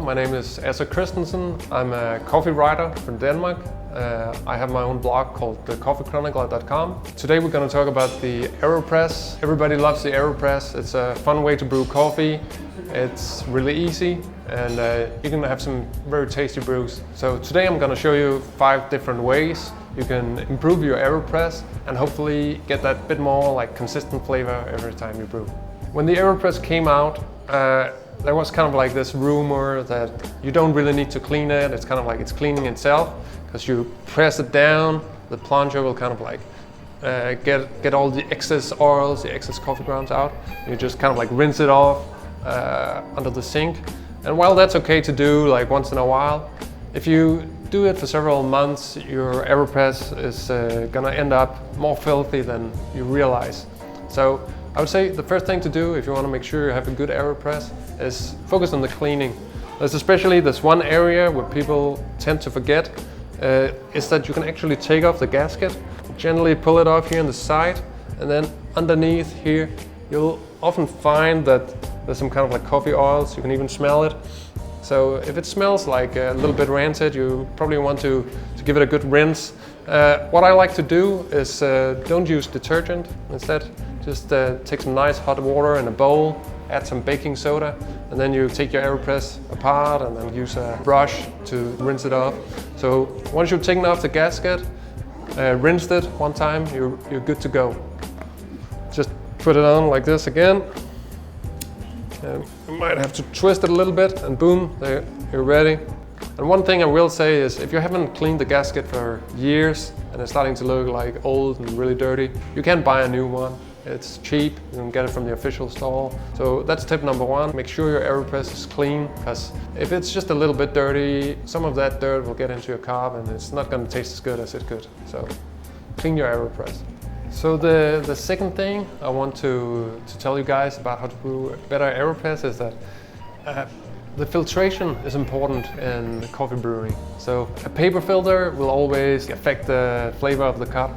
My name is Asser Christensen. I'm a coffee writer from Denmark. I have my own blog called thecoffeechronicler.com. Today we're going to talk about the AeroPress. Everybody loves the AeroPress. It's a fun way to brew coffee. It's really easy and you can have some very tasty brews. So today I'm going to show you 5 different ways you can improve your AeroPress and hopefully get that bit more like consistent flavor every time you brew. When the AeroPress came out, there was kind of like this rumor that you don't really need to clean it. It's kind of like it's cleaning itself because you press it down, the plunger will kind of like get all the excess oils, the excess coffee grounds out. You just kind of like rinse it off under the sink. And while that's okay to do like once in a while, if you do it for several months, your AeroPress is gonna end up more filthy than you realize. So I would say the first thing to do if you want to make sure you have a good AeroPress is focus on the cleaning. There's especially this one area where people tend to forget is that you can actually take off the gasket, gently pull it off here on the side, and then underneath here you'll often find that there's some kind of like coffee oils. You can even smell it. So if it smells like a little bit rancid, you probably want to give it a good rinse. What I like to do is don't use detergent. Instead, just take some nice hot water in a bowl, add some baking soda, and then you take your AeroPress apart and then use a brush to rinse it off. So once you've taken off the gasket, rinsed it one time, you're good to go. Just put it on like this again. And you might have to twist it a little bit and boom, there, you're ready. And one thing I will say is if you haven't cleaned the gasket for years and it's starting to look like old and really dirty, you can buy a new one. It's cheap, you can get it from the official store. So that's tip number 1. Make sure your AeroPress is clean, because if it's just a little bit dirty, some of that dirt will get into your cup and it's not going to taste as good as it could. So clean your AeroPress. So the second thing I want to tell you guys about how to brew a better AeroPress is that the filtration is important in coffee brewing. So a paper filter will always affect the flavor of the cup.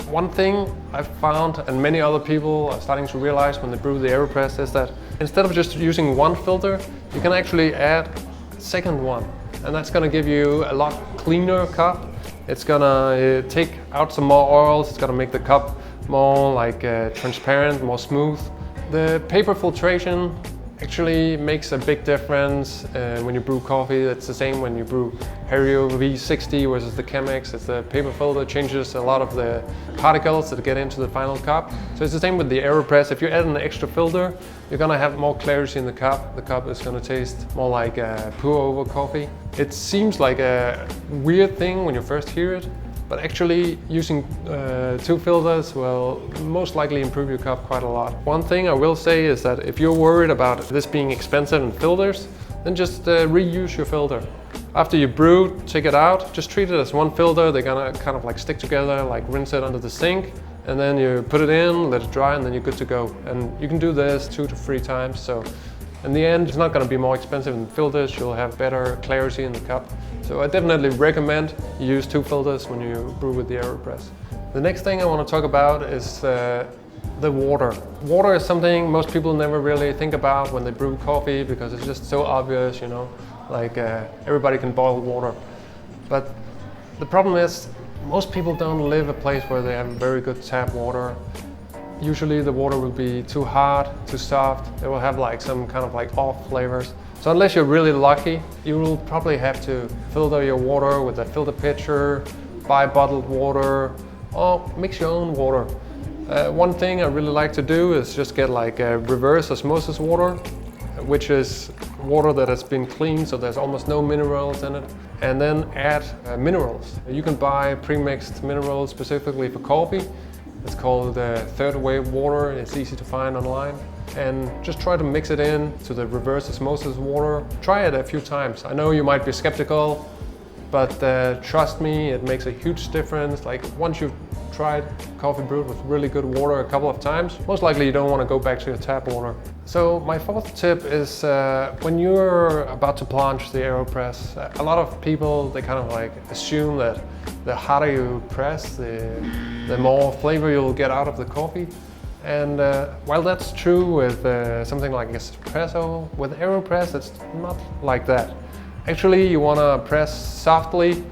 One thing I've found, and many other people are starting to realize when they brew the AeroPress, is that instead of just using one filter, you can actually add a second one. And that's going to give you a lot cleaner cup. It's going to take out some more oils. It's going to make the cup more like transparent, more smooth. The paper filtration actually makes a big difference when you brew coffee. It's the same when you brew Aero V60 versus the Chemex. It's the paper filter changes a lot of the particles that get into the final cup. So it's the same with the AeroPress. If you add an extra filter, you're gonna have more clarity in the cup. The cup is gonna taste more like pour-over coffee. It seems like a weird thing when you first hear it, but actually using 2 filters will most likely improve your cup quite a lot. One thing I will say is that if you're worried about this being expensive in filters, then just reuse your filter. After you brew, take it out, just treat it as one filter. They're gonna kind of like stick together, like rinse it under the sink, and then you put it in, let it dry, and then you're good to go. And you can do this 2 to 3 times. So in the end, it's not gonna be more expensive than filters. You'll have better clarity in the cup. So I definitely recommend you use 2 filters when you brew with the AeroPress. The next thing I want to talk about is the water. Water is something most people never really think about when they brew coffee because it's just so obvious, you know, like everybody can boil water. But the problem is most people don't live a place where they have very good tap water. Usually the water will be too hard, too soft. It will have like some kind of like off flavors. So unless you're really lucky, you will probably have to filter your water with a filter pitcher, buy bottled water, or mix your own water. One thing I really like to do is just get like a reverse osmosis water, which is water that has been cleaned, so there's almost no minerals in it, and then add minerals. You can buy pre-mixed minerals specifically for coffee. It's called third wave water. It's easy to find online. And just try to mix it in to the reverse osmosis water. Try it a few times. I know you might be skeptical, but trust me, it makes a huge difference. Like once you've tried coffee brewed with really good water a couple of times, most likely you don't want to go back to your tap water. So my 4th tip is when you're about to plunge the AeroPress, a lot of people, they kind of like assume that the harder you press, the more flavor you'll get out of the coffee. And while that's true with something like ESPRESSO, with AeroPress it's not like that. Actually, you want to press softly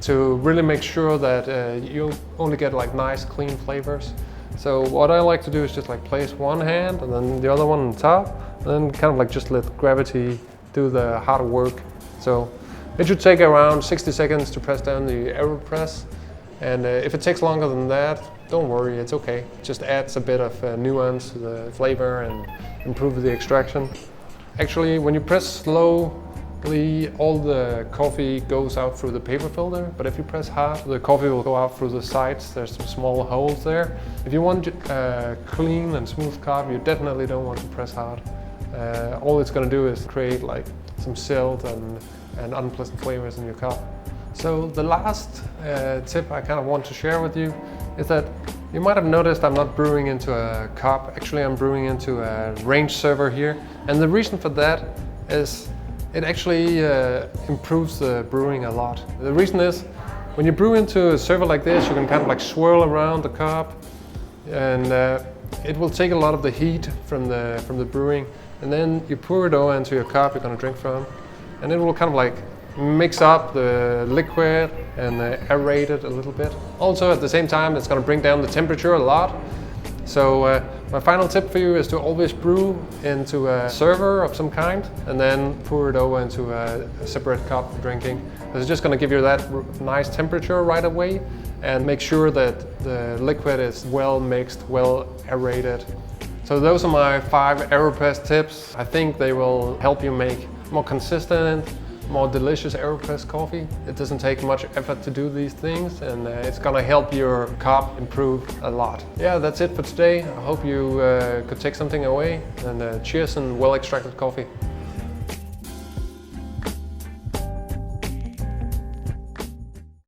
to really make sure that you only get like nice clean flavors. So what I like to do is just like place one hand and then the other one on top, and then kind of like just let gravity do the hard work. So it should take around 60 seconds to press down the AeroPress. And if it takes longer than that, don't worry, it's okay. It just adds a bit of nuance to the flavor and improve the extraction. Actually, when you press slowly, all the coffee goes out through the paper filter, but if you press hard, the coffee will go out through the sides. There's some small holes there. If you want clean and smooth coffee, you definitely don't want to press hard. All it's going to do is create like some silt and unpleasant flavors in your cup. So the last tip I kind of want to share with you is that you might have noticed I'm not brewing into a cup. Actually, I'm brewing into a range server here. And the reason for that is it actually improves the brewing a lot. The reason is when you brew into a server like this, you can kind of like swirl around the cup, and it will take a lot of the heat from the brewing. And then you pour it over into your cup you're going to drink from, and it will kind of like mix up the liquid and aerate it a little bit. Also at the same time it's going to bring down the temperature a lot. So my final tip for you is to always brew into a server of some kind and then pour it over into a separate cup for drinking. It's just going to give you that nice temperature right away and make sure that the liquid is well mixed, well aerated. So those are my 5 AeroPress tips. I think they will help you make more consistent, more delicious AeroPress coffee. It doesn't take much effort to do these things, and it's gonna help your cup improve a lot. Yeah, that's it for today. I hope you could take something away, and cheers and well extracted coffee.